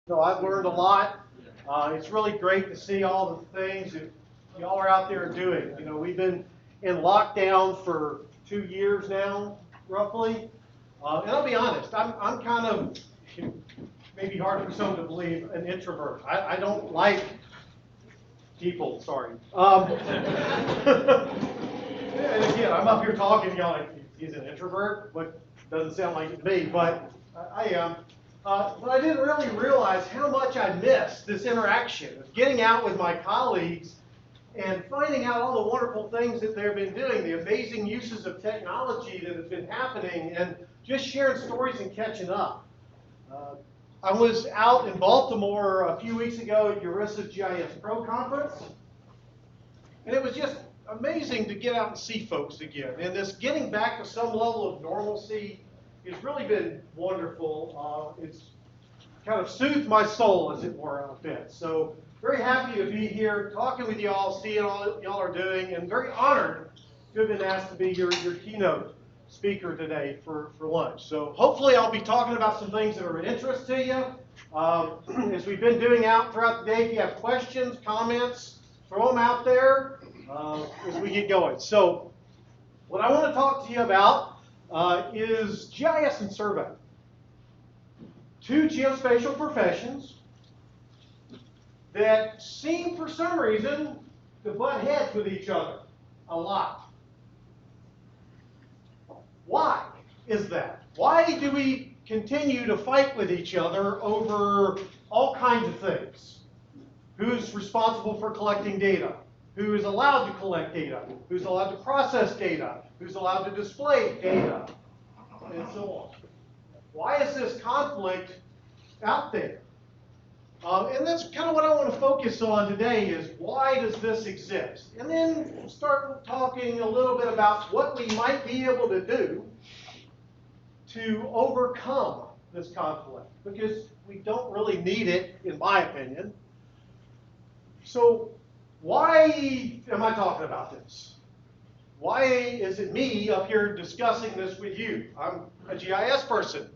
So I've learned a lot. It's really great to see all the things that y'all are out there doing. You know, we've been in lockdown for 2 years now, roughly. And I'll be honest, I'm kind of, maybe hard for some to believe, an introvert. I don't like people, sorry. And again, I'm up here talking, y'all like, he's an introvert, but doesn't sound like it to me, but I am. But I didn't really realize how much I missed this interaction of getting out with my colleagues and finding out all the wonderful things that they've been doing, the amazing uses of technology that have been happening, and just sharing stories and catching up. I was out in Baltimore a few weeks ago at EURISA's GIS Pro Conference, and it was just amazing to get out and see folks again. And this getting back to some level of normalcy has really been wonderful. It's kind of soothed my soul, as it were, a bit. So very happy to be here talking with y'all, seeing all y'all are doing, and very honored to have been asked to be your keynote speaker today for lunch. So hopefully I'll be talking about some things that are of interest to you. As we've been doing out throughout the day, if you have questions, comments, throw them out there as we get going. So what I want to talk to you about is GIS and survey. Two geospatial professions that seem for some reason to butt heads with each other a lot. Why is that? Why do we continue to fight with each other over all kinds of things? Who's responsible for collecting data? Who is allowed to collect data? Who's allowed to process data? Who's allowed to display data? And so on. Why is this conflict out there? And that's kind of what I want to focus on today is why does this exist? And then start talking a little bit about what we might be able to do to overcome this conflict, because we don't really need it, in my opinion. So why am I talking about this? Why is it me up here discussing this with you? I'm a GIS person,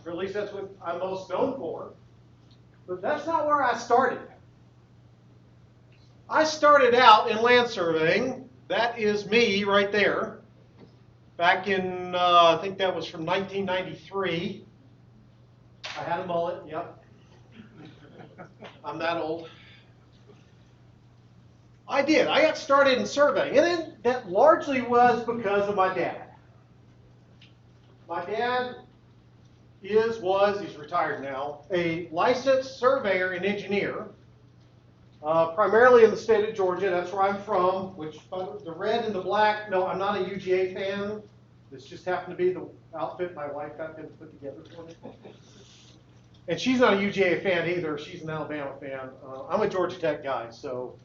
or at least that's what I'm most known for. But that's not where I started. I started out in land surveying. That is me right there. Back in, I think that was from 1993. I had a mullet, yep. I'm that old. I did. I got started in surveying, and then that largely was because of my dad. My dad he's retired now, a licensed surveyor and engineer, primarily in the state of Georgia. That's where I'm from, which the red and the black, no, I'm not a UGA fan. This just happened to be the outfit my wife got them to put together for me. And she's not a UGA fan either. She's an Alabama fan. I'm a Georgia Tech guy, so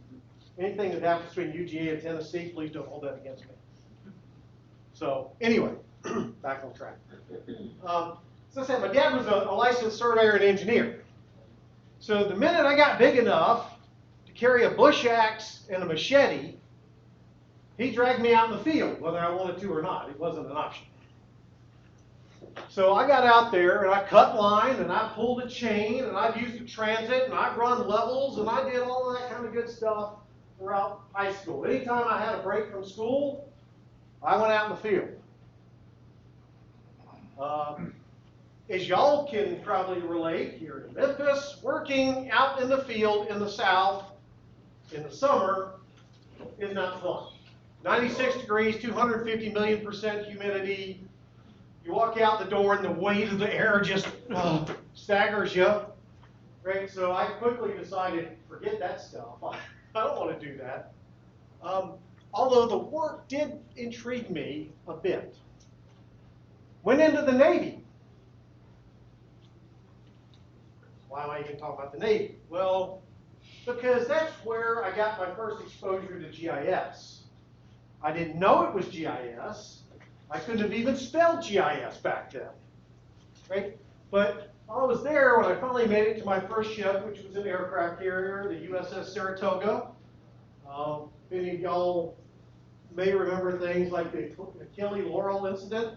anything that happens between UGA and Tennessee, please don't hold that against me. So anyway, back on track. So I said, my dad was a licensed surveyor and engineer. So the minute I got big enough to carry a bush axe and a machete, he dragged me out in the field, whether I wanted to or not. It wasn't an option. So I got out there and I cut line and I pulled a chain and I've used a transit and I've run levels and I did all that kind of good stuff throughout high school. Anytime I had a break from school, I went out in the field. As y'all can probably relate, here in Memphis, working out in the field in the south in the summer is not fun. 96 degrees, 250 million% humidity. You walk out the door and the weight of the air just staggers you. Right? So I quickly decided, forget that stuff. I don't want to do that. Although the work did intrigue me a bit. Went into the Navy. Why am I even talking about the Navy? Well, because that's where I got my first exposure to GIS. I didn't know it was GIS. I couldn't have even spelled GIS back then. Right? But while I was there, when I finally made it to my first ship, which was an aircraft carrier, the USS Saratoga, many of y'all may remember things like the Achille Laurel incident.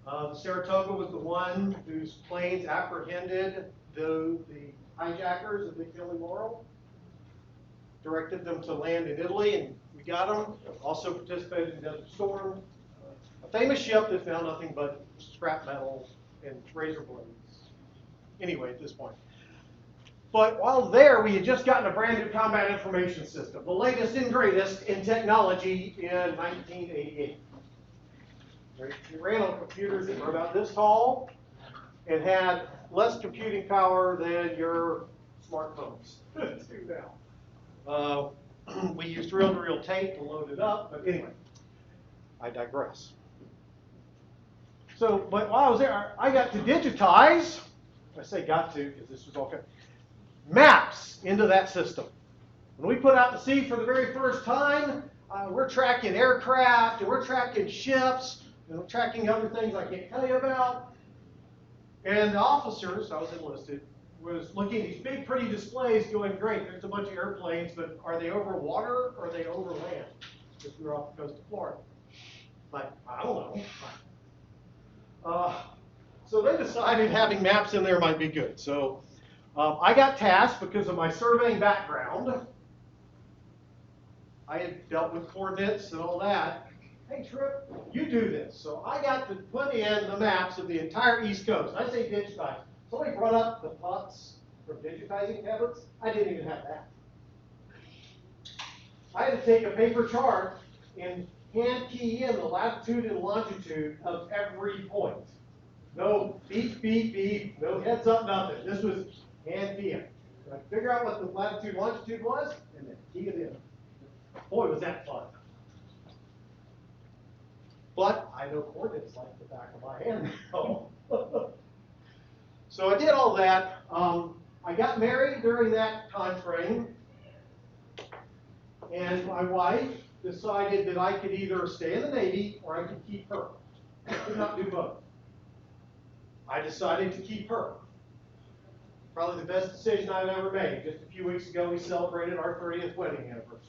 The Saratoga was the one whose planes apprehended the hijackers of the Killing Laurel. Directed them to land in Italy, and we got them. Also participated in Desert Storm, a famous ship that's now nothing but scrap metal and razor blades. Anyway, at this point. But while there, we had just gotten a brand new combat information system, the latest and greatest in technology in 1988. It ran on computers that were about this tall and had less computing power than your smartphones do now. We used reel-to-reel tape to load it up, but anyway, I digress. So, but while I was there, I got to digitize, I say got to because this was all kind of, maps into that system. When we put out to sea for the very first time, we're tracking aircraft, and we're tracking ships, and we're tracking other things I can't tell you about. And the officers, I was enlisted, was looking at these big, pretty displays going, great, there's a bunch of airplanes, but are they over water or are they over land? Because we were off the coast of Florida. Like, I don't know. So they decided having maps in there might be good. So I got tasked because of my surveying background. I had dealt with coordinates and all that. Hey, Tripp, you do this. So I got to put in the maps of the entire East Coast. I say digitize. Somebody brought up the PUTs from digitizing tablets. I didn't even have that. I had to take a paper chart and hand key in the latitude and longitude of every point. No beep, beep, beep, no heads up, nothing. This was hand key in. So I figure out what the latitude, longitude was, and then key it in. Boy, was that fun. But I know coordinates like the back of my hand now. So I did all that. I got married during that time frame, and my wife decided that I could either stay in the Navy or I could keep her. I could not do both. I decided to keep her. Probably the best decision I've ever made. Just a few weeks ago, we celebrated our 30th wedding anniversary.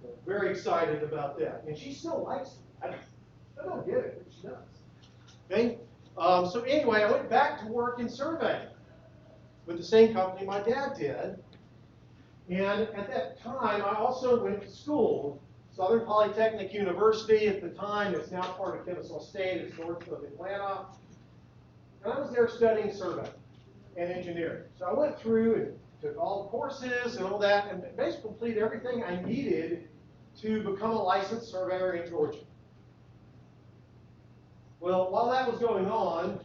So very excited about that. And she still likes it. I don't get it, but she does. Okay? So anyway, I went back to work in surveying with the same company my dad did. And at that time, I also went to school. Southern Polytechnic University at the time. It's now part of Kennesaw State. It's north of Atlanta. And I was there studying survey and engineering. So I went through and took all the courses and all that, and basically completed everything I needed to become a licensed surveyor in Georgia. Well, while that was going on,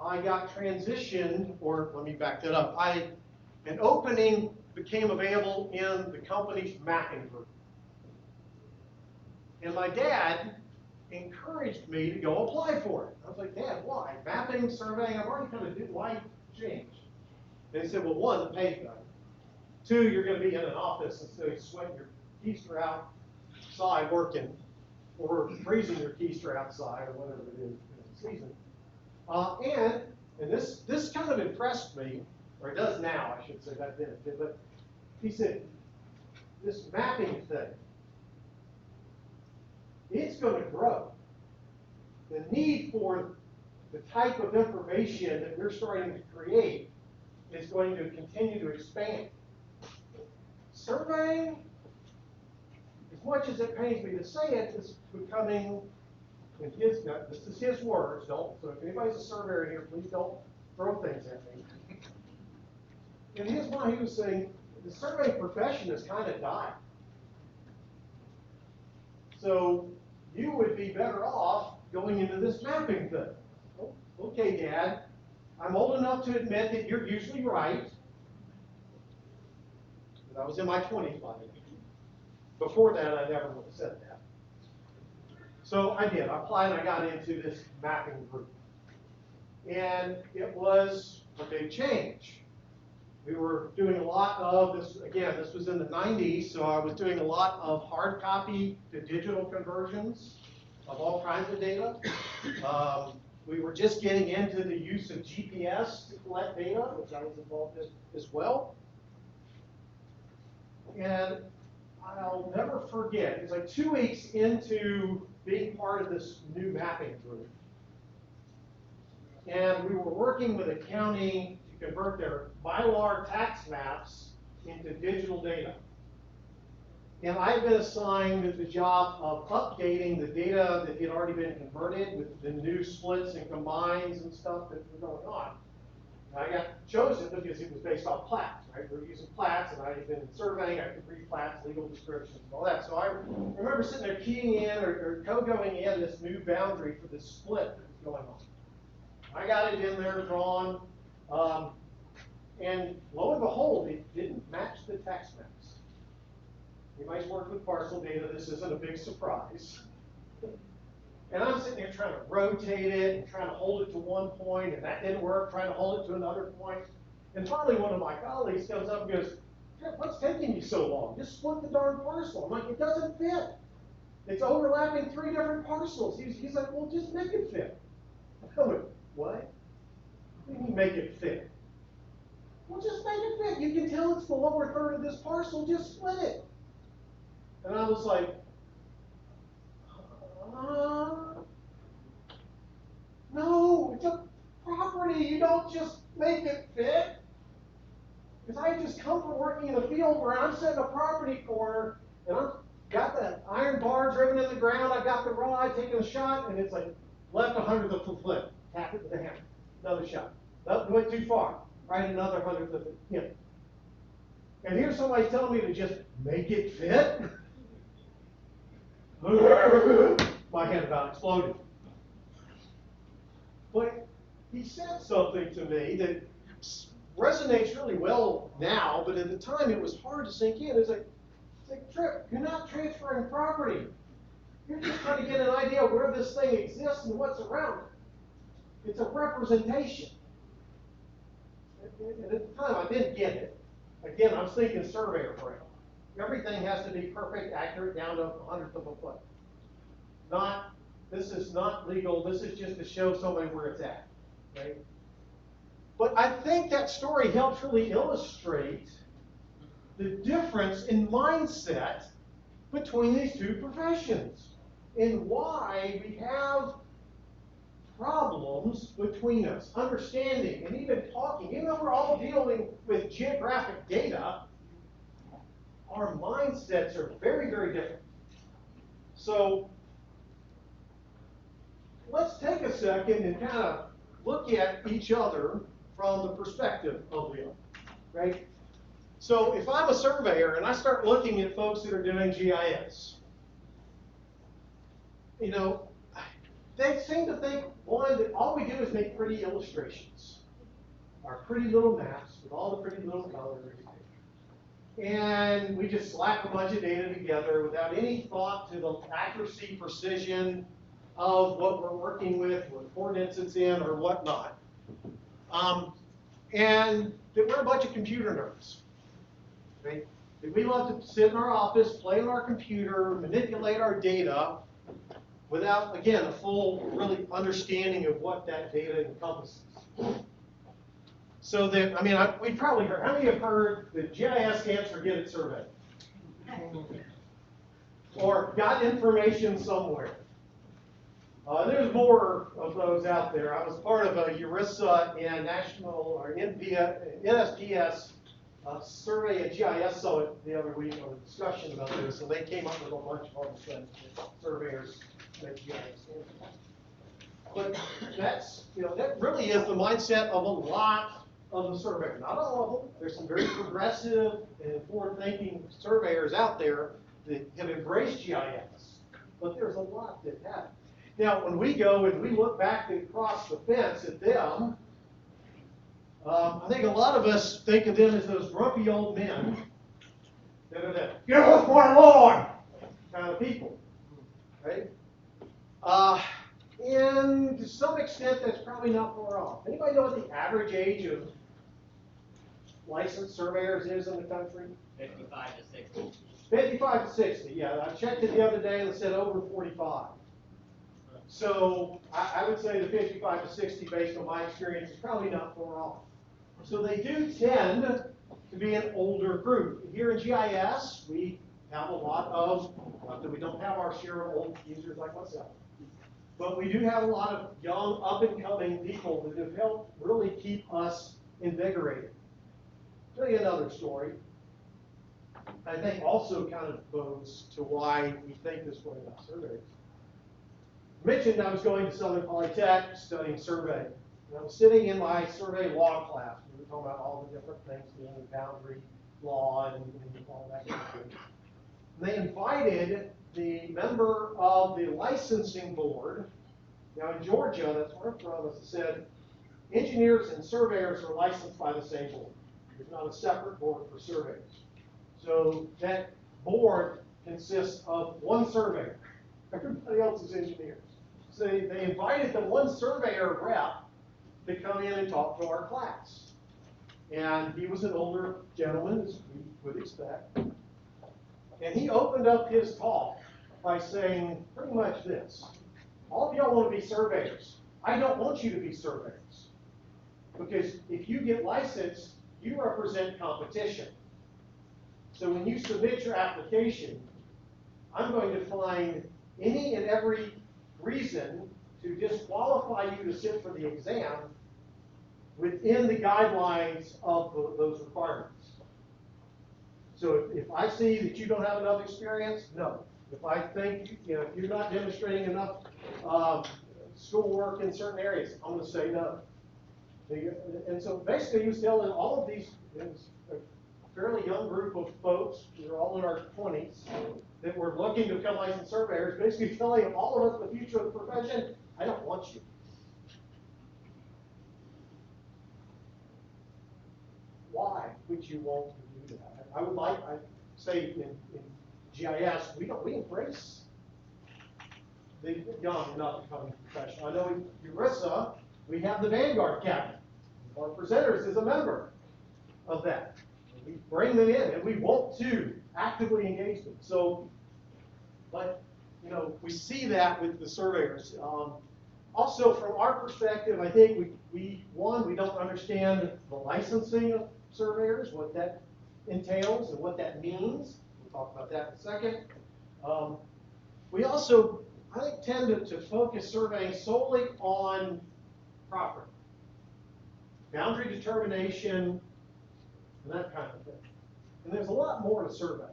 I got transitioned, or let me back that up. An opening became available in the company's mapping group. And my dad encouraged me to go apply for it. I was like, Dad, why? Mapping, surveying, I've already kind of did life change. And he said, well, one, the pay's better. Two, you're going to be in an office instead of sweating your keister outside working, or freezing your keister outside, or whatever it is in the season. And this kind of impressed me, or it does now, I should say, back then it did, but he said, this mapping thing, it's going to grow. The need for the type of information that we're starting to create is going to continue to expand. Surveying, as much as it pains me to say it, is becoming, in his, this is his words, so if anybody's a surveyor here, please don't throw things at me. In his mind, he was saying, the surveying profession has kind of died. So you would be better off going into this mapping thing. Oh, okay, Dad, I'm old enough to admit that you're usually right. But I was in my 20s by then. Before that, I never would have said that. So I did. I applied and I got into this mapping group. And it was a big change. We were doing a lot of this, again, this was in the 90s, so I was doing a lot of hard copy to digital conversions of all kinds of data. We were just getting into the use of GPS to collect data, which I was involved in as well. And I'll never forget, it was like 2 weeks into being part of this new mapping group. And we were working with a county to convert their Mylar tax maps into digital data. And I've been assigned the job of updating the data that had already been converted with the new splits and combines and stuff that were going on. And I got chosen because it was based on plats, right? We were using plats, and I had been in surveying, I could read plats, legal descriptions, and all that. So I remember sitting there keying in or co-going in this new boundary for this split that was going on. I got it in there drawn, and lo and behold, it didn't match the tax maps. Anybody's worked with parcel data, this isn't a big surprise. And I'm sitting there trying to rotate it and trying to hold it to one point, and that didn't work, trying to hold it to another point. And finally, one of my colleagues comes up and goes, "What's taking you so long? Just split the darn parcel." I'm like, "It doesn't fit. It's overlapping 3 different parcels." He's like, "Well, just make it fit." I went, "What? What do you mean make it fit?" "Well, just make it fit. You can tell it's the lower third of this parcel, just split it." And I was like, no, it's a property. You don't just make it fit. Because I just come from working in a field where I'm setting a property corner, and I've got the iron bar driven in the ground, I've got the rod taking a shot, and it's like left 100th of a foot. Tap it with a hammer. Another shot. Nope, went too far. Right, another 100th of it. Yeah. And here's somebody telling me to just make it fit. My head about exploded. But he said something to me that resonates really well now, but at the time it was hard to sink in. It's like Tripp, you're not transferring property. You're just trying to get an idea of where this thing exists and what's around it. It's a representation. And at the time I didn't get it. Again, I was thinking surveyor brain. Everything has to be perfect, accurate, down to 100th of a foot. This is not legal. This is just to show somebody where it's at, right? But I think that story helps really illustrate the difference in mindset between these two professions and why we have problems between us, understanding and even talking. Even though we're all dealing with geographic data, our mindsets are very, very different. So let's take a second and kind of look at each other from the perspective of the other, right? So if I'm a surveyor and I start looking at folks that are doing GIS, you know, they seem to think, one, that all we do is make pretty illustrations, our pretty little maps with all the pretty little colors. And we just slap a bunch of data together without any thought to the accuracy, precision of what we're working with, what coordinates it's in, or whatnot. And that we're a bunch of computer nerds. Right? That we love to sit in our office, play on our computer, manipulate our data without, again, a full, really understanding of what that data encompasses. So that, I mean, we probably heard, how many have heard that GIS stands for Get It Surveyed? Or got information somewhere? There's more of those out there. I was part of a ERISA and national, or NSPS survey and GIS summit the other week on a discussion about this, and they came up with a bunch of other things that surveyors make GIS stand for. But that's, you know, that really is the mindset of a lot of the surveyors. Not all of them. There's some very progressive and forward-thinking surveyors out there that have embraced GIS, but there's a lot that haven't. Now, when we go and we look back across the fence at them, I think a lot of us think of them as those grumpy old men that are the "get off my lawn" kind of people, right? And to some extent, that's probably not far off. Anybody know what the average age of licensed surveyors is in the country? 55 to 60. 55 to 60, yeah. I checked it the other day and it said over 45. So I would say the 55 to 60, based on my experience, is probably not far off. So they do tend to be an older group. Here in GIS, we have a lot of, not that we don't have our share of old users like myself, but we do have a lot of young, up-and-coming people that have helped really keep us invigorated. I'll tell you another story. I think also kind of bodes to why we think this way about surveys. I mentioned I was going to Southern Polytech studying survey. And I was sitting in my survey law class. We were talking about all the different things, boundary law and all that kind of thing. And they invited the member of the licensing board. Now in Georgia, that's where I'm from, as I said, engineers and surveyors are licensed by the same board. There's not a separate board for surveyors. So that board consists of one surveyor. Everybody else is engineers. So they invited the one surveyor rep to come in and talk to our class. And he was an older gentleman, as we would expect. And he opened up his talk by saying pretty much this: all of y'all want to be surveyors. I don't want you to be surveyors. Because if you get licensed, you represent competition. So when you submit your application, I'm going to find any and every reason to disqualify you to sit for the exam within the guidelines of those requirements. So if I see that you don't have enough experience, no. If I think if you're not demonstrating enough schoolwork in certain areas, I'm going to say no. And so basically he was telling all of these, it was a fairly young group of folks, we were all in our 20s, that were looking to become licensed surveyors, basically telling all of us the future of the profession, I don't want you. Why would you want to do that? I would like, I say in GIS, we embrace the young and up and coming professional. I know in ERISA, we have the Vanguard Cabinet. Our presenters is a member of that. We bring them in and we want to actively engage them. So, but, we see that with the surveyors. Also, from our perspective, I think we don't understand the licensing of surveyors, what that entails and what that means. We'll talk about that in a second. We also, I think, tend to focus surveying solely on property, boundary determination, and that kind of thing. And there's a lot more to survey.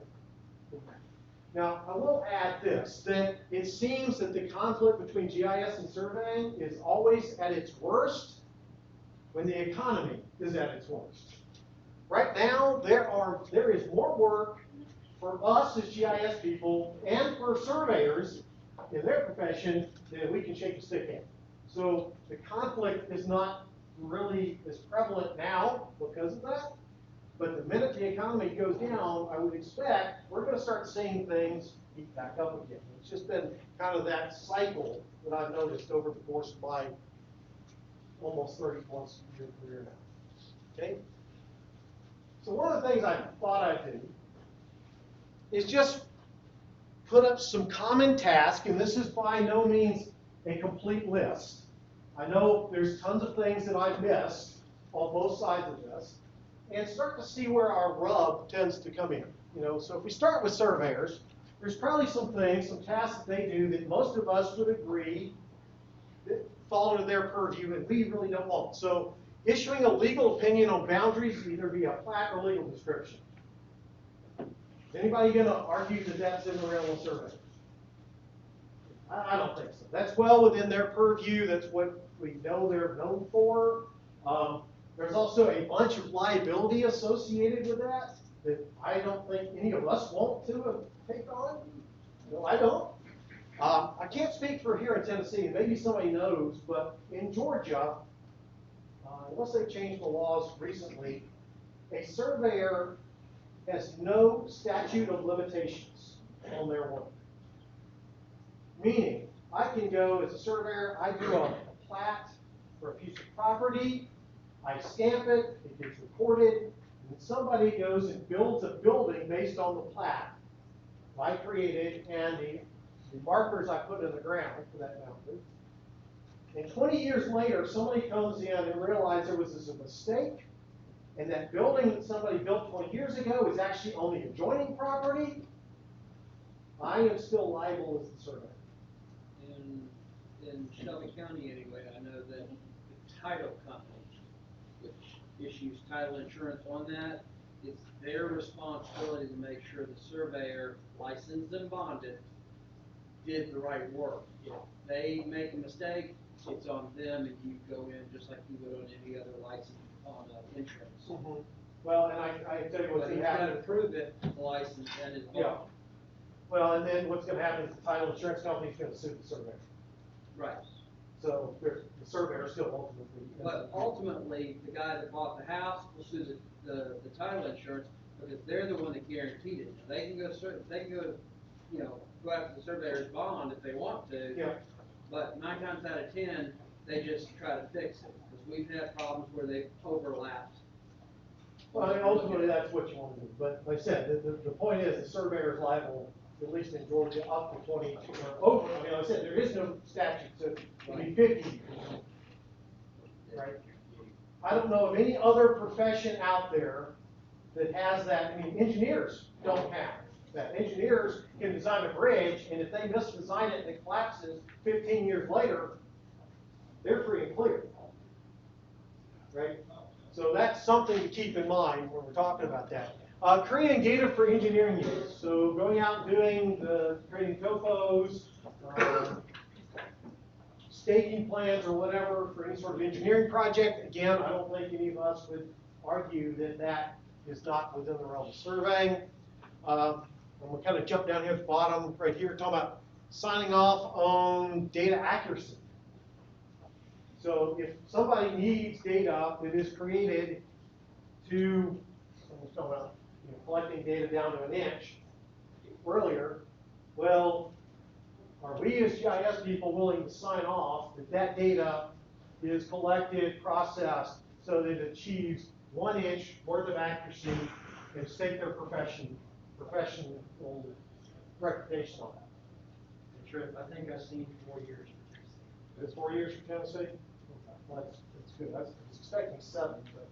Now, I will add this, that it seems that the conflict between GIS and surveying is always at its worst when the economy is at its worst. Right now, there is more work for us as GIS people and for surveyors in their profession than we can shake a stick at. So the conflict is not really as prevalent now because of that. But the minute the economy goes down, I would expect we're going to start seeing things heat back up again. It's just been kind of that cycle that I've noticed over the course of my almost 30-plus year career now. Okay? So one of the things I thought I'd do is just put up some common tasks, and this is by no means a complete list. I know there's tons of things that I've missed on both sides of this, and start to see where our rub tends to come in. So if we start with surveyors, there's probably some things, some tasks that they do that most of us would agree that fall into their purview and we really don't want. So issuing a legal opinion on boundaries, either via plat or legal description. Is anybody going to argue that that's in the realm of survey? I don't think so. That's well within their purview. That's what we know they're known for. There's also a bunch of liability associated with that I don't think any of us want to take on. No, I don't. I can't speak for here in Tennessee. Maybe somebody knows, but in Georgia, unless they've changed the laws recently, a surveyor has no statute of limitations on their work. Meaning, I can go as a surveyor, I do a plat for a piece of property, I stamp it, it gets recorded, and somebody goes and builds a building based on the plat I created and the markers I put in the ground for that boundary. And 20 years later, somebody comes in and realizes there was a mistake, and that building that somebody built 20 years ago is actually on the adjoining property. I am still liable as the surveyor. In Shelby County, anyway, I know that the title company, which issues title insurance on that, it's their responsibility to make sure the surveyor, licensed and bonded, did the right work. If they make a mistake, it's on them, and you go in just like you would on any other license on insurance. Mhm. Well, and I tell you what's But he's gonna got happen. to prove it, the license and his bond. Yeah. Well, and then what's gonna happen is the title insurance company's gonna sue the surveyor. Right. So the surveyor still ultimately. But ultimately, the guy that bought the house will sue the title insurance, because they're the one that guaranteed it. They can go, go after the surveyor's bond if they want to. Yeah. But 9 times out of 10, they just try to fix it, because we've had problems where they've overlapped. Well, I mean, ultimately, that's what you want to do. But like I said, the point is, the surveyor is liable, at least in Georgia, up to 22, or over. I mean, like I said, there is no statute, so it can be 50. Right? I don't know of any other profession out there that has that. I mean, engineers don't have that. Engineers can design a bridge, and if they misdesign it and it collapses 15 years later, they're free and clear. Right? So that's something to keep in mind when we're talking about that. Creating data for engineering use. So going out and doing creating topos, staking plans or whatever for any sort of engineering project. Again, I don't think any of us would argue that that is not within the realm of surveying. And we'll kind of jump down here at the bottom right here, talking about signing off on data accuracy. So if somebody needs data that is created to, we're talking about collecting data down to an inch earlier, well, are we as GIS people willing to sign off that that data is collected, processed, so that it achieves 1 inch worth of accuracy and stake their professional reputation on that? Tripp, I think I've seen 4 years. It's 4 years for Tennessee? Well, that's good. I was expecting 7, but.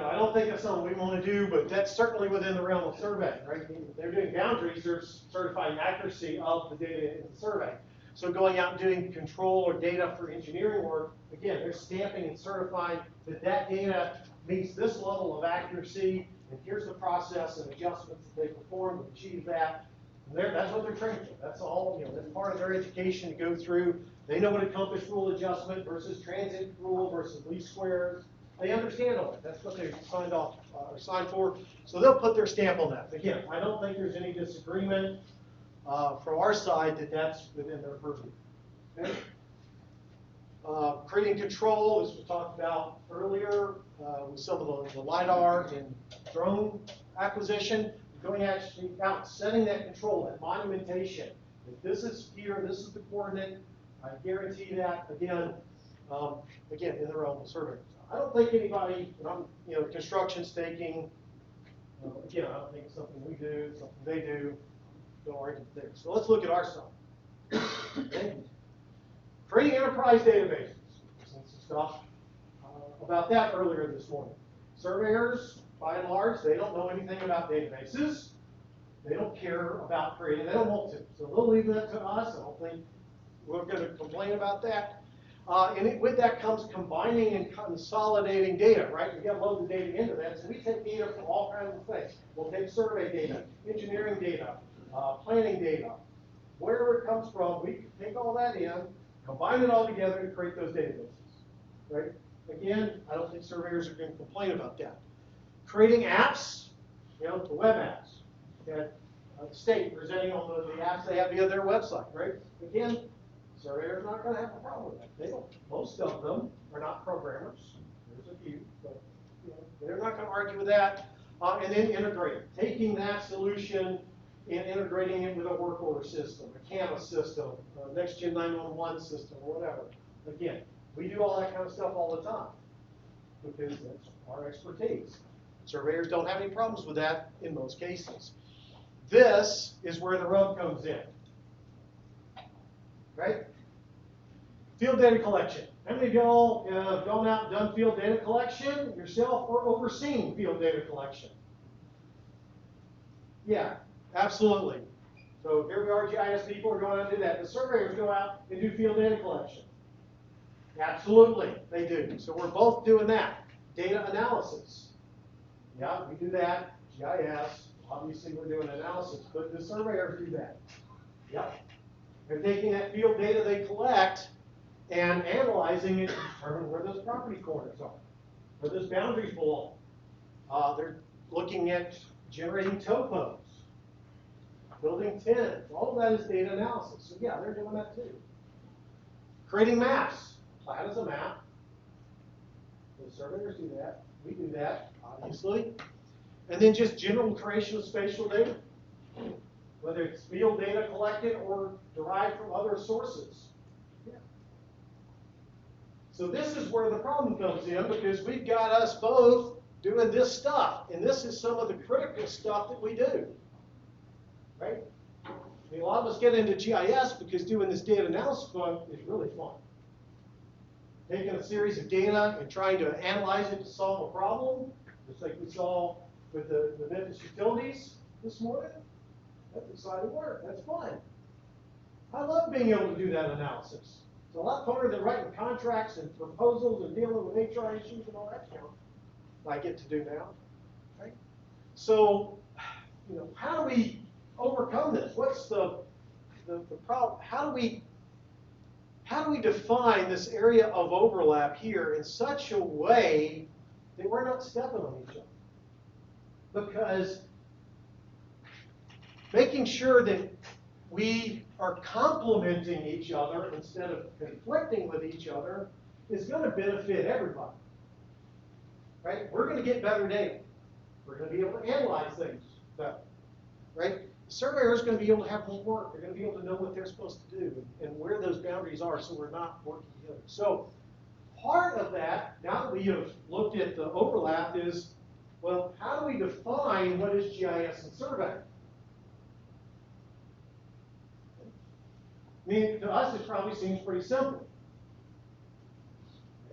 I don't think that's something we want to do, but that's certainly within the realm of surveying, right? If they're doing boundaries, they're certifying accuracy of the data in the survey. So going out and doing control or data for engineering work, again, they're stamping and certifying that that data meets this level of accuracy, and here's the process and adjustments that they perform to achieve that. And that's what they're trained for. That's all, that's part of their education to go through. They know what a compass rule adjustment versus transit rule versus least squares. They understand all that. That's what they signed off or signed for. So they'll put their stamp on that. Again, I don't think there's any disagreement from our side that that's within their purview. Okay? Creating control, as we talked about earlier, with some of the LiDAR and drone acquisition, going actually out, setting that control, that monumentation. If this is here, this is the coordinate, I guarantee that, again, in the realm of survey. I don't think anybody, construction staking, again, I don't think it's something we do, it's something they do, no argument there. So let's look at our side. Okay. Creating enterprise databases. Some stuff about that earlier this morning. Surveyors, by and large, they don't know anything about databases. They don't care about creating, they don't want to. So they'll leave that to us. I don't think we're going to complain about that. With that comes combining and consolidating data, right? We've got to load the data into that. So we take data from all kinds of things. We'll take survey data, engineering data, planning data. Wherever it comes from, we take all that in, combine it all together to create those databases, right? Again, I don't think surveyors are going to complain about that. Creating apps, the web apps. That the state presenting on the apps they have via their website, right? Again, surveyors are not going to have a problem with that. They don't. Most of them are not programmers. There's a few, but they're not going to argue with that. And then integrating, taking that solution and integrating it with a work order system, a CAMA system, a next gen 911 system, or whatever. Again, we do all that kind of stuff all the time because that's our expertise. Surveyors don't have any problems with that in most cases. This is where the rub comes in. Right? Field data collection. How many of y'all have gone out and done field data collection yourself or overseen field data collection? Yeah, absolutely. So here we are, GIS people are going out and do that. The surveyors go out and do field data collection. Absolutely, they do. So we're both doing that. Data analysis. Yeah, we do that. GIS, obviously we're doing analysis, but the surveyors do that. Yep. They're taking that field data they collect and analyzing it to determine where those property corners are, where those boundaries belong. They're looking at generating topos, building tens. All of that is data analysis. So yeah, they're doing that too. Creating maps. Plat is a map. The surveyors do that. We do that, obviously. And then just general creation of spatial data, whether it's field data collected or derived from other sources. Yeah. So this is where the problem comes in, because we've got us both doing this stuff, and this is some of the critical stuff that we do, right? I mean, a lot of us get into GIS because doing this data analysis book is really fun. Taking a series of data and trying to analyze it to solve a problem, just like we saw with the Memphis utilities this morning. That's exciting work. That's fun. I love being able to do that analysis. It's a lot funner than writing contracts and proposals and dealing with HR issues and all that stuff I get to do now. Right? So, how do we overcome this? What's the problem? How do we define this area of overlap here in such a way that we're not stepping on each other? Because making sure that we are complementing each other instead of conflicting with each other is going to benefit everybody. Right? We're going to get better data. We're going to be able to analyze things better. Right? The surveyor is going to be able to have more work. They're going to be able to know what they're supposed to do and where those boundaries are, so we're not working together. So part of that, now that we have looked at the overlap, is, well, how do we define what is GIS and survey? I mean, to us, it probably seems pretty simple.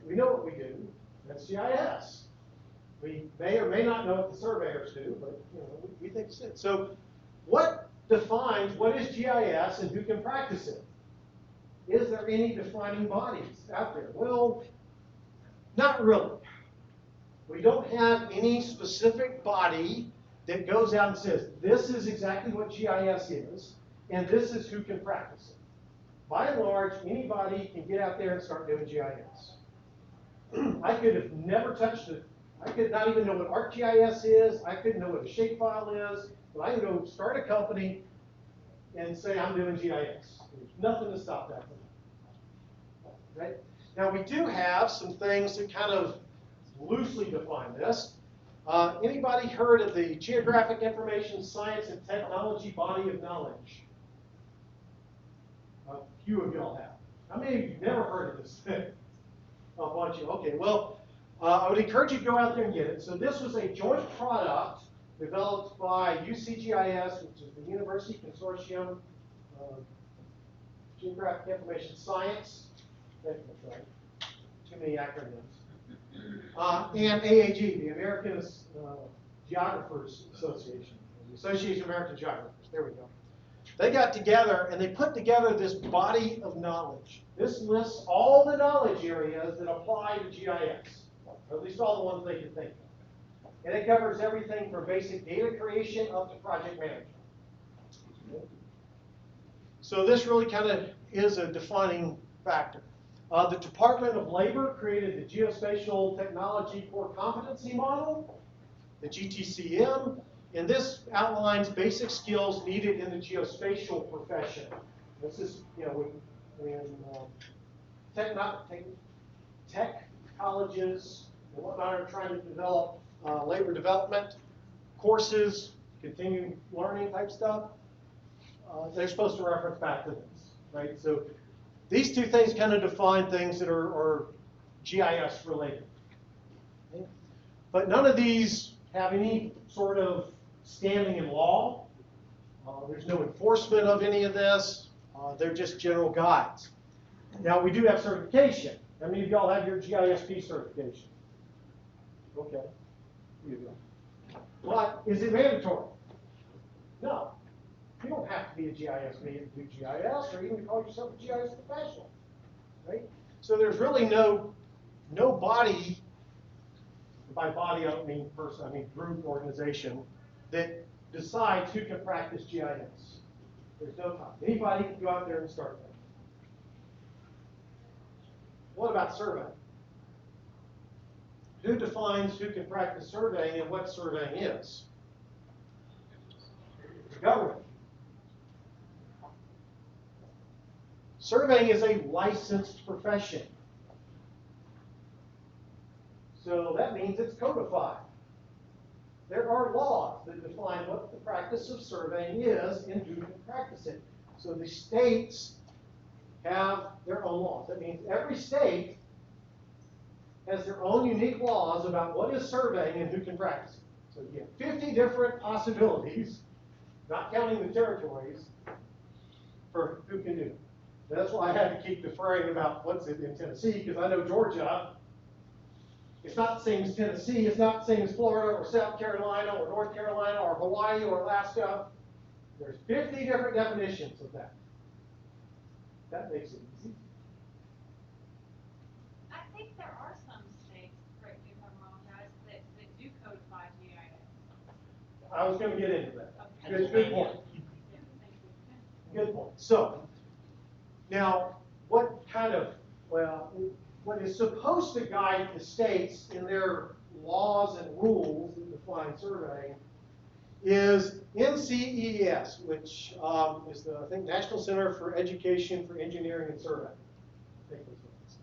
We know what we do. That's GIS. We may or may not know what the surveyors do, but we think it's it. So what defines what is GIS and who can practice it? Is there any defining bodies out there? Well, not really. We don't have any specific body that goes out and says, this is exactly what GIS is, and this is who can practice it. By and large, anybody can get out there and start doing GIS. I could have never touched it. I could not even know what ArcGIS is. I couldn't know what a shapefile is. But I can go start a company and say I'm doing GIS. There's nothing to stop that from me. Right? Now, we do have some things that kind of loosely define this. Anybody heard of the Geographic Information Science and Technology Body of Knowledge? A few of y'all have. How many of you have never heard of this thing? A bunch of, okay, well, I would encourage you to go out there and get it. So this was a joint product developed by UCGIS, which is the University Consortium of Geographic Information Science. That's right. Too many acronyms. And AAG, the American Geographers Association, the Association of American Geographers. There we go. They got together and they put together this body of knowledge. This lists all the knowledge areas that apply to GIS, or at least all the ones they can think of. And it covers everything from basic data creation up to project management. So this really kind of is a defining factor. The Department of Labor created the Geospatial Technology Core Competency Model, the GTCM, and this outlines basic skills needed in the geospatial profession. This is, when tech colleges and whatnot are trying to develop labor development courses, continuing learning type stuff, they're supposed to reference back to this, right? So these two things kind of define things that are GIS related. Okay? But none of these have any sort of standing in law. There's no enforcement of any of this. They're just general guides. Now, we do have certification. How many of y'all have your GISP certification? Okay. You go. But is it mandatory? No. You don't have to be a GIS major to do GIS or even call yourself a GIS professional. Right? So there's really no body, by body I don't mean person, I mean group, organization, that decides who can practice GIS. There's no time. Anybody can go out there and start that. What about surveying? Who defines who can practice surveying and what surveying is? The government. Surveying is a licensed profession. So that means it's codified. There are laws that define what the practice of surveying is and who can practice it. So the states have their own laws. That means every state has their own unique laws about what is surveying and who can practice it. So you have 50 different possibilities, not counting the territories, for who can do it. That's why I had to keep deferring about what's it in Tennessee, because I know Georgia, it's not the same as Tennessee, it's not the same as Florida or South Carolina or North Carolina or Hawaii or Alaska. There's 50 different definitions of that. That makes it easy. I think there are some states, correct me if I'm wrong, guys, that do codify GIS. I was going to get into that. Okay. Good point. Yeah, thank you. Good point. So, now, what is supposed to guide the states in their laws and rules that define surveying is NCES, which is the, I think, National Center for Education for Engineering and Surveying. I think that's what it says.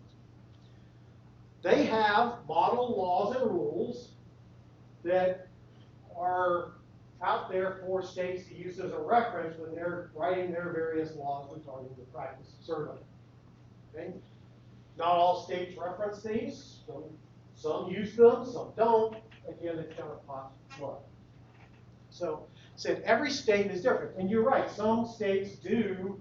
They have model laws and rules that are out there for states to use as a reference when they're writing their various laws regarding the practice of surveying. Okay? Not all states reference these. Some use them, some don't. Again, it's kind of pot blood. So, said every state is different. And you're right, some states do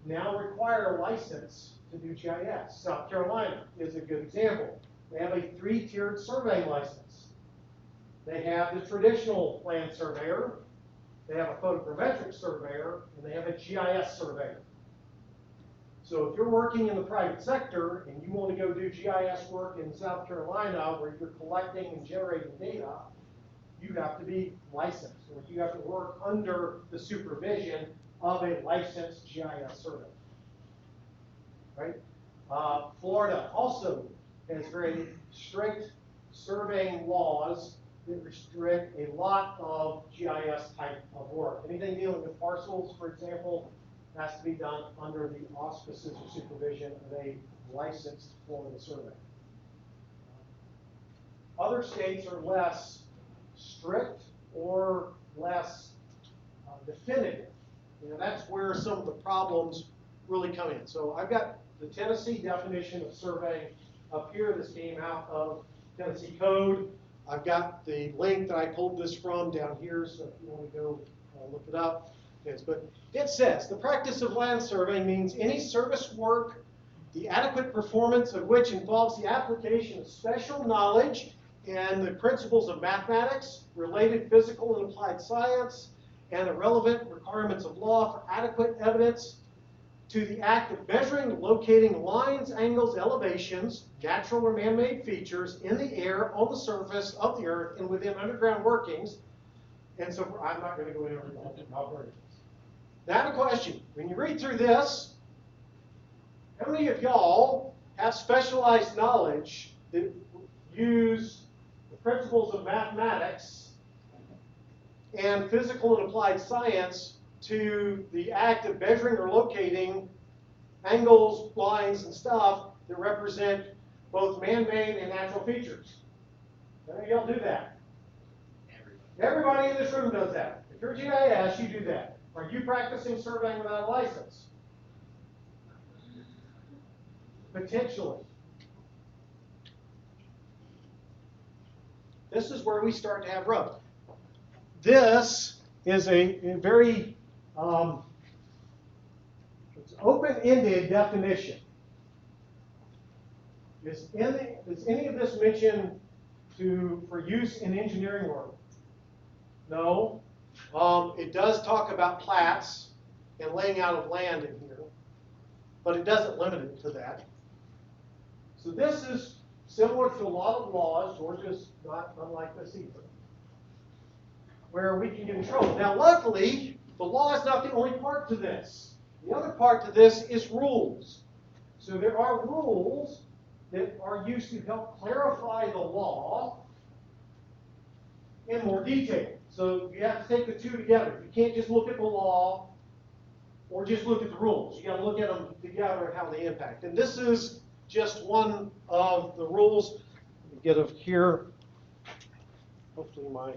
now require a license to do GIS. South Carolina is a good example. They have a 3-tiered surveying license. They have the traditional land surveyor, they have a photogrammetric surveyor, and they have a GIS surveyor. So if you're working in the private sector and you want to go do GIS work in South Carolina where you're collecting and generating data, you have to be licensed, or you have to work under the supervision of a licensed GIS surveyor. Right? Florida also has very strict surveying laws that restrict a lot of GIS type of work. Anything dealing with parcels, for example, has to be done under the auspices or supervision of a licensed Florida surveyor. Other states are less strict or less definitive. You know, that's where some of the problems really come in. So I've got the Tennessee definition of surveying up here. This came out of Tennessee Code. I've got the link that I pulled this from down here, so if you want to go look it up. But it says, the practice of land surveying means any service work, the adequate performance of which involves the application of special knowledge and the principles of mathematics, related physical and applied science, and the relevant requirements of law for adequate evidence to the act of measuring, locating lines, angles, elevations, natural or man-made features in the air, on the surface of the earth, and within underground workings. And so I'm not going to go into all of it. Now I have a question. When you read through this, how many of y'all have specialized knowledge that use the principles of mathematics and physical and applied science to the act of measuring or locating angles, lines, and stuff that represent both man-made and natural features? How many of y'all do that? Everybody in this room does that. If you're GIS, you do that. Are you practicing surveying without a license? Potentially. This is where we start to have rub. This is a very it's open-ended definition. Is any of this mentioned for use in engineering work? No. It does talk about plats and laying out of land in here, but it doesn't limit it to that. So this is similar to a lot of laws. Georgia's not unlike this either, where we can get in trouble. Now, luckily, the law is not the only part to this. The other part to this is rules. So there are rules that are used to help clarify the law in more detail. So you have to take the two together. You can't just look at the law or just look at the rules. You got to look at them together and how they impact. And this is just one of the rules. Let me get it here. Hopefully my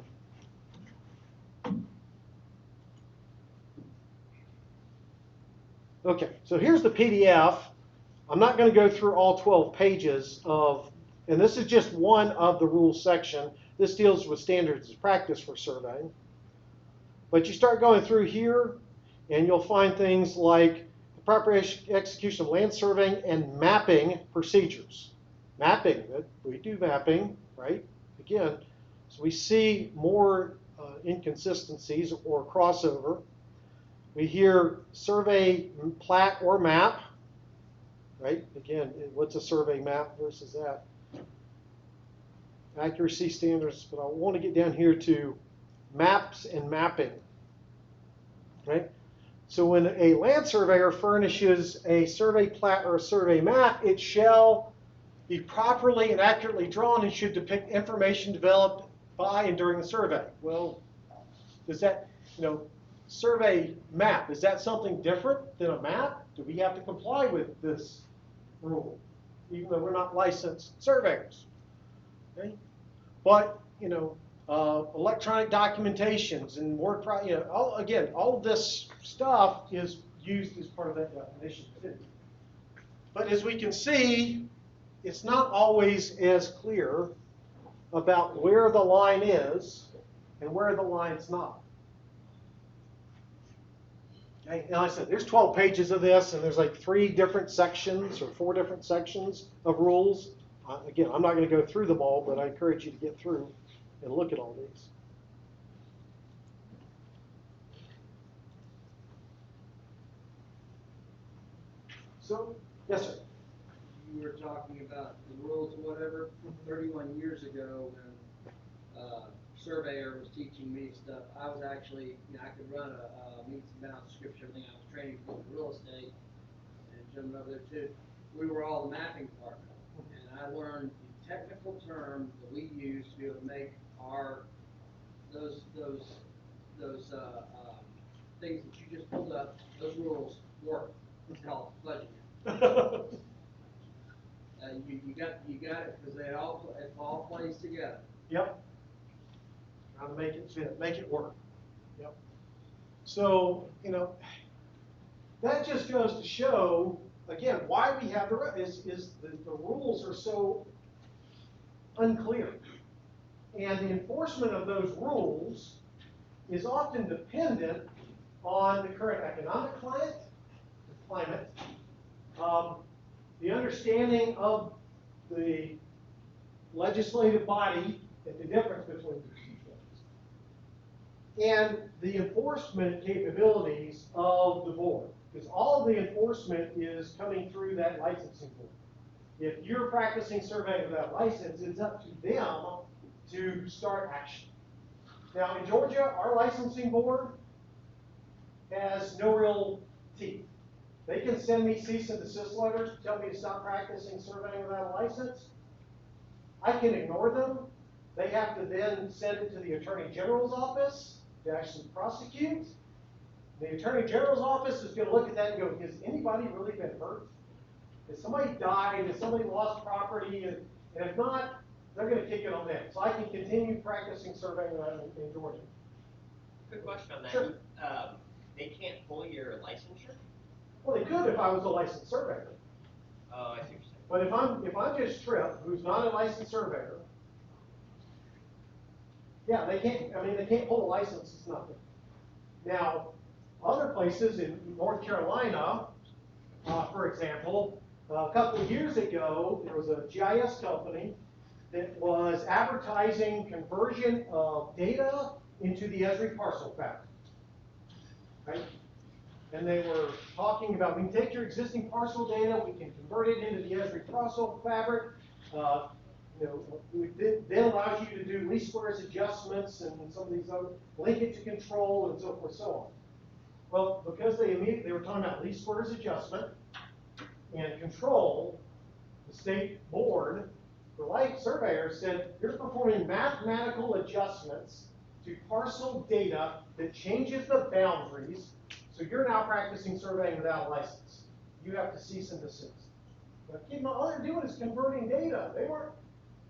Okay, so here's the PDF. I'm not going to go through all 12 pages of, and this is just one of the rules section. This deals with standards of practice for surveying. But you start going through here, and you'll find things like the proper execution of land surveying and mapping procedures. Mapping, we do mapping, right? Again, so we see more inconsistencies or crossover. We hear survey, plat, or map, right? Again, what's a survey map versus that? Accuracy standards, but I want to get down here to maps and mapping, right? So when a land surveyor furnishes a survey plat or a survey map, it shall be properly and accurately drawn and should depict information developed by and during the survey. Well, does that, survey map, is that something different than a map? Do we have to comply with this rule, even though we're not licensed surveyors? Okay? But, electronic documentations and work, all of this stuff is used as part of that definition too. But as we can see, it's not always as clear about where the line is and where the line's not. Okay? And like I said, there's 12 pages of this, and there's like 3 different sections or 4 different sections of rules. Again, I'm not going to go through them all, but I encourage you to get through and look at all these. So, yes, sir. You were talking about the rules or whatever. 31 years ago, when a surveyor was teaching me stuff, I was actually, I could run a meets and bounds description thing. I was training for real estate and jumping over there too. We were all the mapping department, and I learned the technical terms that we use to be able to make those things that you just pulled up, those rules work. It's called budgeting. You got it because it all plays together. Yep. Trying to make it fit, make it work. Yep. So, that just goes to show, again, why we have the rules are so unclear. And the enforcement of those rules is often dependent on the current economic climate, the understanding of the legislative body and the difference between the two things, and the enforcement capabilities of the board. Because all of the enforcement is coming through that licensing board. If you're practicing surveying without license, it's up to them to start action. Now, in Georgia, our licensing board has no real teeth. They can send me cease and desist letters, tell me to stop practicing surveying without a license. I can ignore them. They have to then send it to the Attorney General's office to actually prosecute. The Attorney General's office is going to look at that and go, has anybody really been hurt? Has somebody died? Has somebody lost property? And if not, they're going to kick it on them. So I can continue practicing surveying in Georgia. Quick question on that. Sure. They can't pull your licensure? Well, they could if I was a licensed surveyor. Oh, I see what you're saying. But if I'm just Tripp, who's not a licensed surveyor, yeah, they can't pull a license. It's nothing. Now, other places in North Carolina, for example, a couple of years ago, there was a GIS company that was advertising conversion of data into the Esri parcel fabric. Right? and they were talking about, we can take your existing parcel data, we can convert it into the Esri parcel fabric. It then allows you to do least squares adjustments and some of these other, link it to control and so forth, so on. Well, because they were talking about least squares adjustment and control, the state board, the light surveyors said, you're performing mathematical adjustments to parcel data that changes the boundaries, so you're now practicing surveying without a license. You have to cease and desist. Now, keep in mind, all they're doing is converting data. They weren't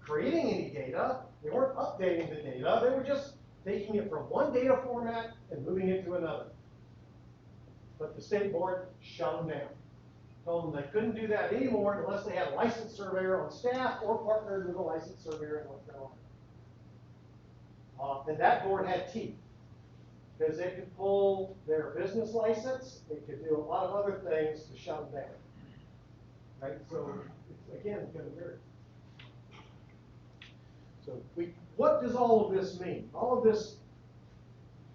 creating any data. They weren't updating the data. They were just taking it from one data format and moving it to another. But the state board shut them down. Told them they couldn't do that anymore unless they had a licensed surveyor on staff or partnered with a licensed surveyor in North Carolina. And that board had teeth, because they could pull their business license, they could do a lot of other things to shut them down. Right? So, again, it's going to vary. So, what does all of this mean? All of this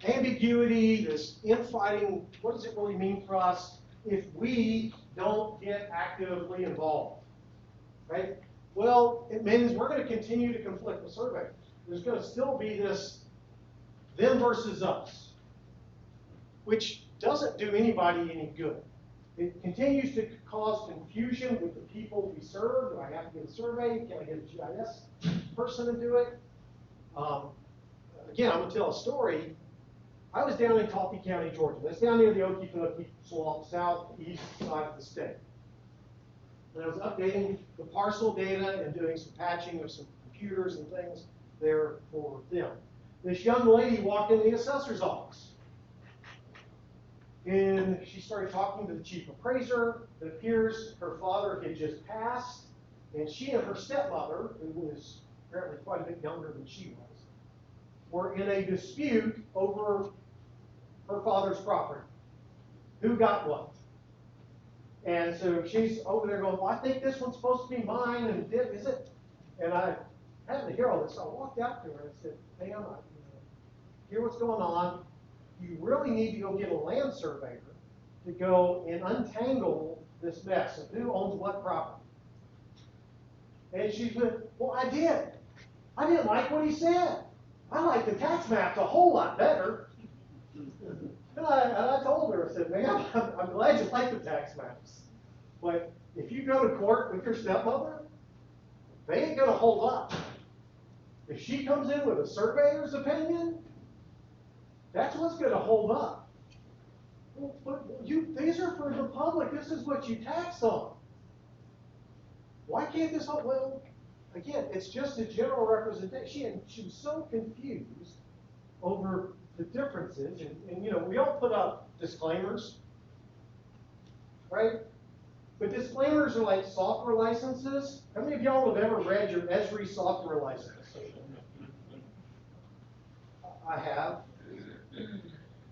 ambiguity, this infighting, what does it really mean for us if we don't get actively involved? Right? Well, it means we're going to continue to conflict with surveyors. There's going to still be this them versus us, which doesn't do anybody any good. It continues to cause confusion with the people we serve. Do I have to get a survey? Can I get a GIS person to do it? Again, I'm going to tell a story. I was down in Coffee County, Georgia. That's down near the Okefenokee Swamp, southeast side of the state. And I was updating the parcel data and doing some patching of some computers and things there for them. This young lady walked in the assessor's office. And she started talking to the chief appraiser. It appears her father had just passed, and she and her stepmother, who was apparently quite a bit younger than she was, were in a dispute over her father's property. Who got what? And so she's over there going, well, I think this one's supposed to be mine, and is it? And I happened to hear all this, so I walked out to her and said, ma'am, hear what's going on. You really need to go get a land surveyor to go and untangle this mess of who owns what property. And she went, well, I did. I didn't like what he said. I like the tax maps a whole lot better. And I told her, I said, ma'am, I'm glad you like the tax maps. But if you go to court with your stepmother, they ain't going to hold up. If she comes in with a surveyor's opinion, that's what's going to hold up. But these are for the public. This is what you tax on. Why can't this hold? Well, again, it's just a general representation. She was so confused over the differences. And we all put up disclaimers, right? But disclaimers are like software licenses. How many of y'all have ever read your Esri software license? I have.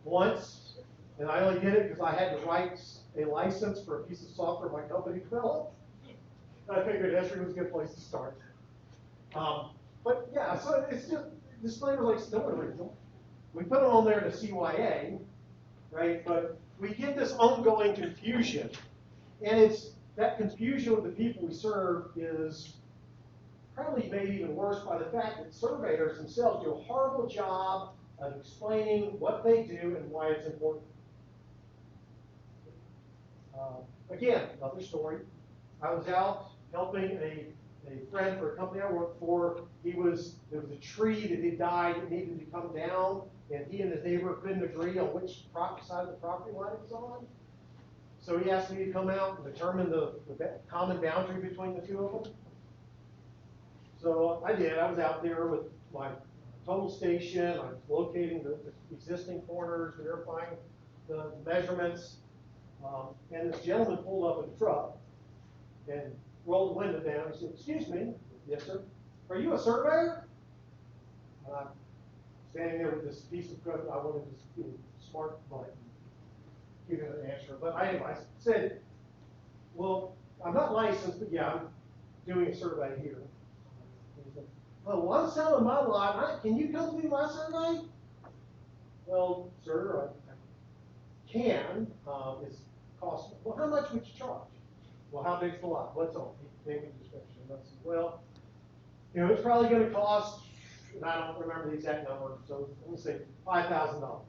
Once, and I only did it because I had to write a license for a piece of software my company developed. And I figured Esri was a good place to start. But yeah, so it's just disclaimers like similar. We put them on there to CYA, right? But we get this ongoing confusion, and it's that confusion with the people we serve is probably made even worse by the fact that surveyors themselves do a horrible job of explaining what they do and why it's important. Again, another story. I was out helping a friend for a company I worked for. There was a tree that had died that needed to come down, and he and his neighbor couldn't agree on which side of the property line it was on. So he asked me to come out and determine the common boundary between the two of them. So I did. I was out there with my total station. I was locating the existing corners, verifying the measurements. And this gentleman pulled up in the truck and rolled the window down. He said, excuse me. Yes, sir. Are you a surveyor? And I'm standing there with this piece of equipment. I wanted to be smart, but give him an answer. But I said, well, I'm not licensed, but yeah, I'm doing a survey here. He said, well, I'm selling my lot. Can you come do my survey? Well, sir, is cost. Well, how much would you charge? Well, how big's the lot? What's on it? Name and description. That's, well, you know, it's probably going to cost, and I don't remember the exact number, so let me say $5,000.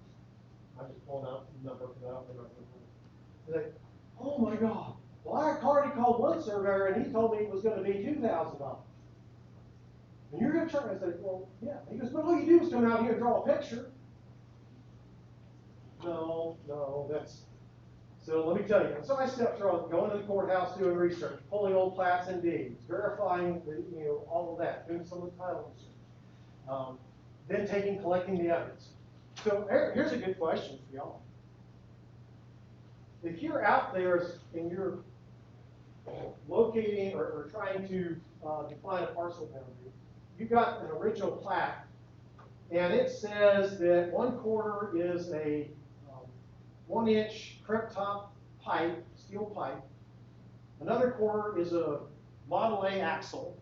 I'm just pulling out the number because I don't remember. It's like, oh my God. Well, I already called one surveyor and he told me it was going to be $2,000. And you're going to charge? I said, well, yeah. He goes, but all you do is come out here and draw a picture. No, that's, so let me tell you. And so I stepped through going to the courthouse, doing research, pulling old plats and deeds, verifying, you know, all of that, doing some of the title research. Then collecting the evidence. So here's a good question for y'all. If you're out there and you're locating or trying to define a parcel boundary, you've got an original plat, and it says that 1/4 is a 1-inch crimp top pipe, steel pipe. Another 1/4 is a Model A axle.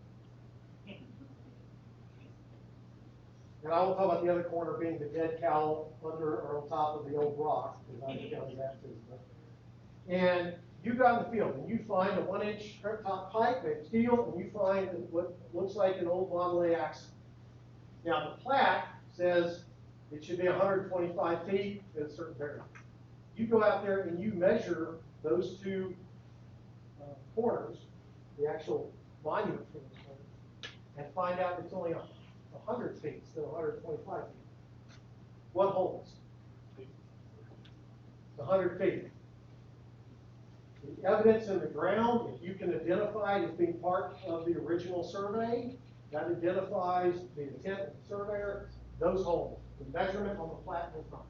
And I will talk about the other corner being the dead cow under or on top of the old rock, because I discovered that too. And you go out in the field and you find a 1-inch crimp top pipe made of steel, and you find what looks like an old Model A axle. Now the plat says it should be 125 feet at a certain variance. You go out there and you measure those two corners, the actual monument for those corners, and find out it's only 100 feet instead of 125 feet. What holds? It's 100 feet. The evidence in the ground, if you can identify it as being part of the original survey, that identifies the intent of the surveyor, those hold. The measurement on the plat does not.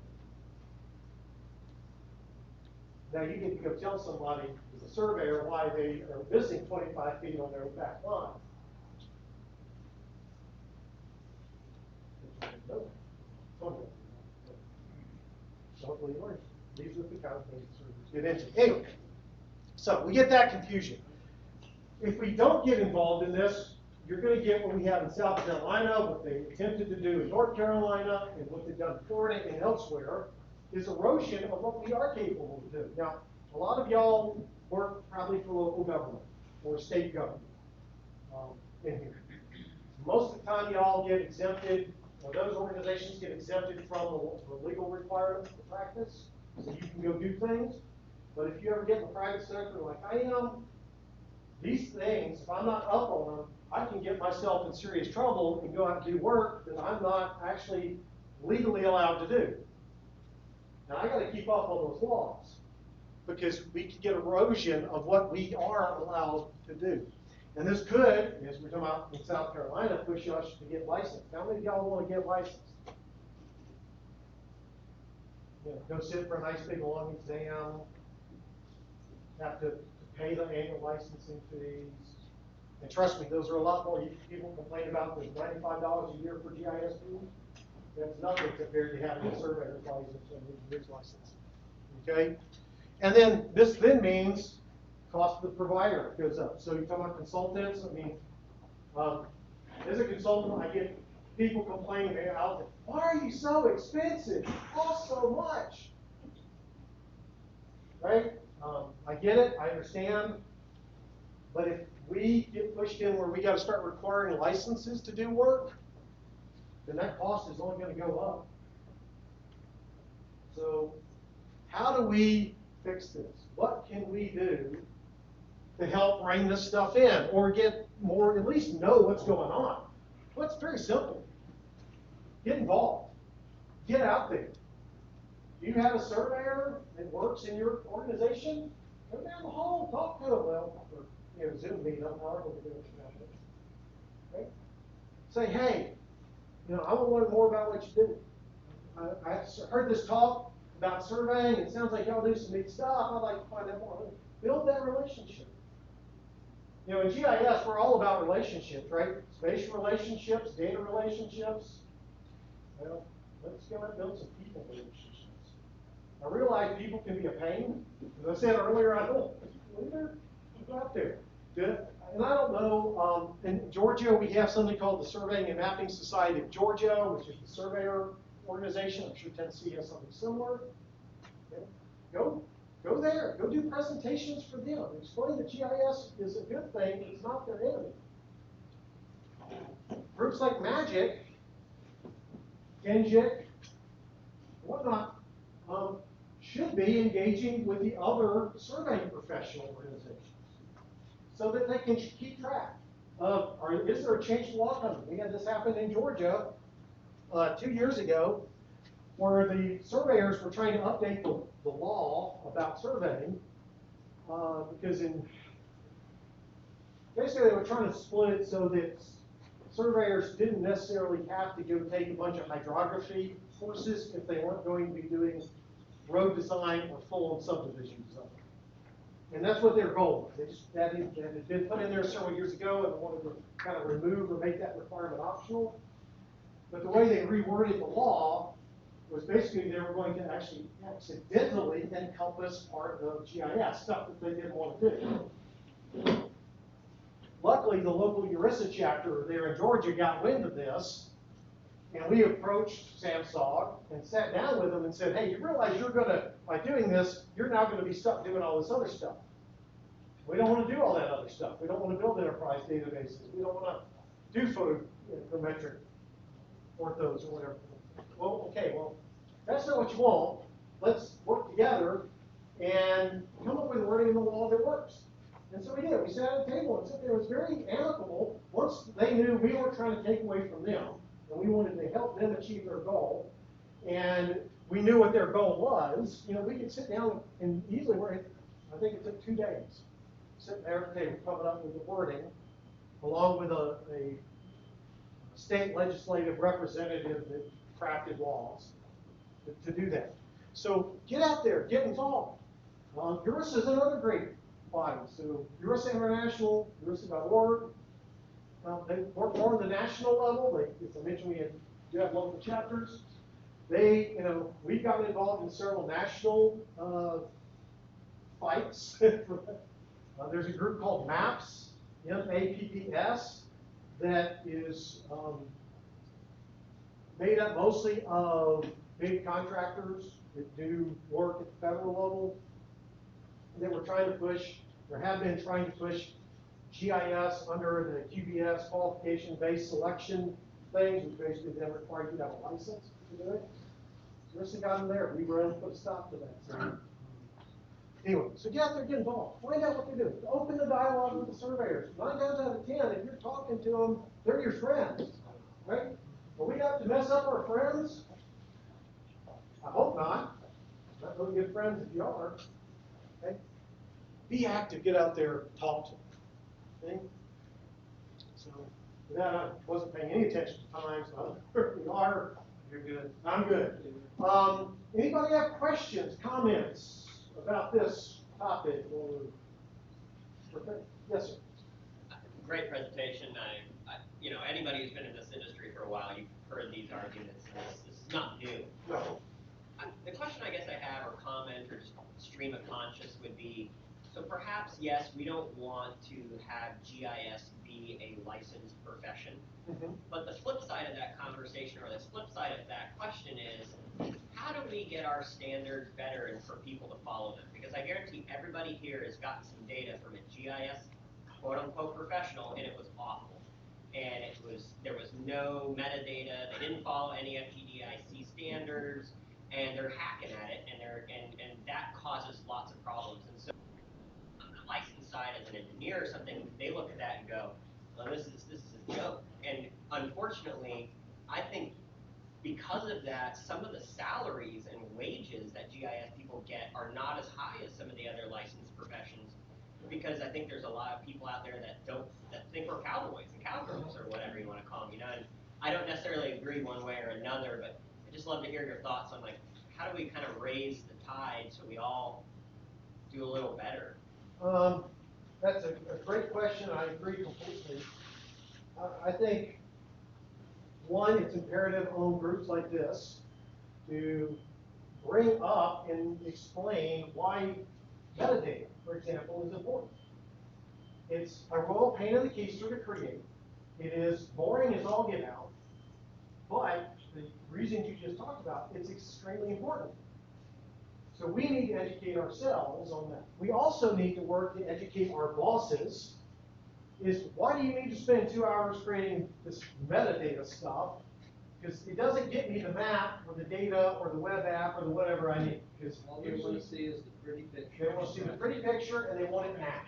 Now you get to go tell somebody, as a surveyor, why they are missing 25 feet on their back line. Hopefully you learn. These are the kind of things surveyors get into. Anyway, so we get that confusion. If we don't get involved in this, you're going to get what we have in South Carolina, what they attempted to do in North Carolina, and what they've done in Florida and elsewhere, is erosion of what we are capable of doing. Now, a lot of y'all work probably for local government or state government in here. Most of the time, y'all get exempted, or those organizations get exempted from the legal requirements for practice, so you can go do things. But if you ever get in the private sector like I am, these things, if I'm not up on them, I can get myself in serious trouble and go out and do work that I'm not actually legally allowed to do. Now I got to keep up on those laws because we could get erosion of what we are allowed to do. And this could, as we're talking about in South Carolina, push us to get licensed. How many of y'all want to get licensed? You know, go sit for a nice big long exam, have to pay the annual licensing fees. And trust me, those are a lot more. People complain about the $95 a year for GIS fees. That's nothing compared to having a surveyor's license and a year's license. Okay? And then this then means cost of the provider goes up. So you're talking about consultants. I mean, as a consultant, I get people complaining about, why are you so expensive? It costs so much. Right? I get it. I understand. But if we get pushed in where we got to start requiring licenses to do work, then that cost is only going to go up. So how do we fix this? What can we do to help rein this stuff in or get more, at least know what's going on? Well, it's very simple. Get involved. Get out there. Do you have a surveyor that works in your organization? Go down the hall, talk to them. Well, or, you know, Zoom meet up, however we do it. Okay? Say, hey, you know, I want to learn more about what you do. I heard this talk about surveying. It sounds like y'all do some neat stuff. I'd like to find out more. Build that relationship. You know, in GIS, we're all about relationships, right? Spatial relationships, data relationships. Well, let's go and build some people relationships. I realize people can be a pain. As I said earlier, I don't either. Go out there. And I don't know, in Georgia, we have something called the Surveying and Mapping Society of Georgia, which is the surveyor organization. I'm sure Tennessee has something similar. Okay. go there, go do presentations for them, explain that GIS is a good thing, it's not their enemy. Groups like Magic, Kenjik, whatnot, should be engaging with the other surveying professional organizations so that they can keep track of, is there a change in law coming? We had this happen in Georgia 2 years ago, where the surveyors were trying to update the law about surveying, because basically they were trying to split it so that surveyors didn't necessarily have to go take a bunch of hydrography courses if they weren't going to be doing road design or full-on subdivision design. And that's what their goal was. That had been put in there several years ago, and they wanted to kind of remove or make that requirement optional. But the way they reworded the law was basically they were going to actually accidentally encompass part of GIS, stuff that they didn't want to do. Luckily, the local ERISA chapter there in Georgia got wind of this, and we approached Samsung and sat down with them and said, hey, you realize you're going to, by doing this, you're now going to be stuck doing all this other stuff. We don't want to do all that other stuff. We don't want to build enterprise databases. We don't want to do photometric orthos or whatever. Well, okay, well, that's not what you want. Let's work together and come up with wording in the law that works. And so we did. We sat at a table and said it was very amicable once they knew we weren't trying to take away from them, and we wanted to help them achieve their goal, and we knew what their goal was. You know, we could sit down and easily work. I think it took 2 days, sitting there at the table, coming up with the wording, along with a state legislative representative that crafted laws to do that. So get out there, get involved. ERISA is another great body. So ERISA International, ERISA.org. They work more on the national level. As I mentioned, do have local chapters. We've gotten involved in several national fights. There's a group called MAPS, MAPPS, that is made up mostly of big contractors that do work at the federal level. That we're trying to push, or have been trying to push, GIS under the QBS qualification-based selection things, which basically then require you to have a license to do it. So ERISA got in there. We were able to put a stop to that. So anyway, so get out there, get involved. Find out what they're doing. Open the dialogue with the surveyors. 9 times out of 10, if you're talking to them, they're your friends, right? But we have to mess up our friends? I hope not. Not really good friends if you are. Okay? Be active, get out there, talk to them. Okay? So with that, I wasn't paying any attention to time, so we are. You're good. I'm good. Anybody have questions, comments about this topic? Yes, sir. Great presentation. Anybody who's been in this industry for a while, you've heard these arguments. This is not new. No. The question I guess I have, or comment, or just stream of conscious would be, so perhaps, yes, we don't want to have GIS be a licensed profession, but the flip side of that conversation, or the flip side of that question is, how do we get our standards better and for people to follow them? Because I guarantee everybody here has gotten some data from a GIS, quote-unquote, professional, and it was awful. And there was no metadata, they didn't follow any FGDIC standards, and they're hacking at it, and that causes lots of problems. And so on the license side, as an engineer or something, they look at that and go, well, this is a joke. And unfortunately, I think because of that, some of the salaries and wages that GIS people get are not as high as some of the other licensed professions, because I think there's a lot of people out there that think we're cowboys and cowgirls, or whatever you want to call them, And I don't necessarily agree one way or another, but I just love to hear your thoughts on, like, how do we kind of raise the tide so we all do a little better? That's a great question. I agree completely. I think, one, it's imperative on groups like this to bring up and explain why metadata, for example, is important. It's a royal pain in the keister to create. It is boring as all get out, but the reasons you just talked about, it's extremely important. So we need to educate ourselves on that. We also need to work to educate our bosses. Is why do you need to spend 2 hours creating this metadata stuff? Because it doesn't get me the map or the data or the web app or the whatever I need. Because All they want to see is the pretty picture. they want to see the pretty picture and they want it now.